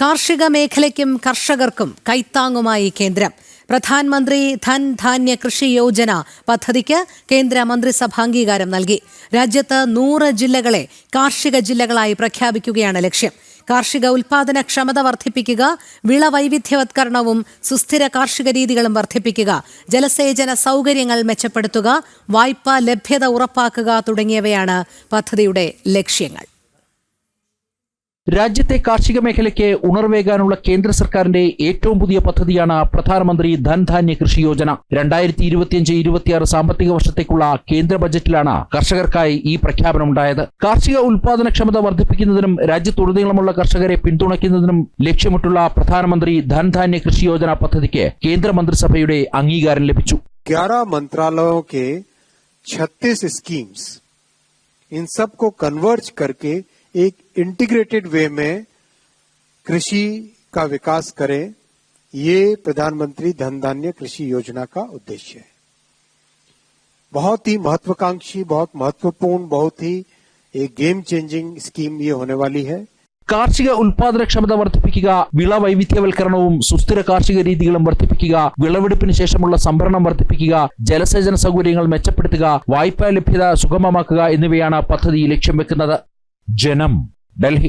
കാർഷിക മേഖലയ്ക്കും കർഷകർക്കും കൈത്താങ്ങുമായി കേന്ദ്രം. പ്രധാനമന്ത്രി ധൻ ധാന്യ കൃഷി യോജന പദ്ധതിക്ക് കേന്ദ്ര മന്ത്രിസഭ അംഗീകാരം നൽകി. രാജ്യത്ത് 100 ജില്ലകളെ കാർഷിക ജില്ലകളായി പ്രഖ്യാപിക്കുകയാണ് ലക്ഷ്യം. കാർഷിക ഉൽപാദനക്ഷമത വർദ്ധിപ്പിക്കുക, വിളവൈവിധ്യവത്കരണവും സുസ്ഥിര കാർഷിക രീതികളും വർദ്ധിപ്പിക്കുക, ജലസേചന സൗകര്യങ്ങൾ മെച്ചപ്പെടുത്തുക, വായ്പാ ലഭ്യത ഉറപ്പാക്കുക തുടങ്ങിയവയാണ് പദ്ധതിയുടെ ലക്ഷ്യങ്ങൾ. രാജ്യത്തെ കാർഷിക മേഖലയ്ക്ക് ഉണർവേകാനുള്ള കേന്ദ്ര സർക്കാരിന്റെ ഏറ്റവും പുതിയ പദ്ധതിയാണ് പ്രധാനമന്ത്രി ധൻധാന്യ കൃഷി യോജന. 2025-26 സാമ്പത്തിക വർഷത്തേക്കുള്ള കേന്ദ്ര ബജറ്റിലാണ് കർഷകർക്കായി ഈ പ്രഖ്യാപനമുണ്ടായത്. കാർഷിക ഉൽപാദനക്ഷമത വർദ്ധിപ്പിക്കുന്നതിനും രാജ്യത്തുടനീളമുള്ള കർഷകരെ പിന്തുണയ്ക്കുന്നതിനും ലക്ഷ്യമിട്ടുള്ള പ്രധാനമന്ത്രി ധൻധാന്യ കൃഷി യോജന പദ്ധതിക്ക് കേന്ദ്ര മന്ത്രിസഭയുടെ അംഗീകാരം ലഭിച്ചു. 11 मंत्रालयों के 36 स्कीम्स, इन सब को कन्वर्ज करके एक इंटीग्रेटेड वे में कृषि का विकास करें, ये प्रधानमंत्री धन धान्य कृषि योजना का उद्देश्य है. बहुत ही महत्वाकांक्षी, बहुत महत्वपूर्ण, बहुत ही एक गेम चेंजिंग स्कीम ये होने वाली है. കാർഷിക ഉൽപാദനക്ഷമത വർദ്ധിപ്പിക്കുക, വിളവൈവിധ്യവൽക്കരണവും സുസ്ഥിര കാർഷിക രീതികളും വർദ്ധിപ്പിക്കുക, വിളവെടുപ്പിന് ശേഷമുള്ള സംഭരണം വർദ്ധിപ്പിക്കുക, ജലസേചന സൗകര്യങ്ങൾ മെച്ചപ്പെടുത്തുക, വായ്പാ ലഭ്യത സുഗമമാക്കുക എന്നിവയാണ് പദ്ധതി ലക്ഷ്യം വെക്കുന്നത്. ജനം, ഡൽഹി.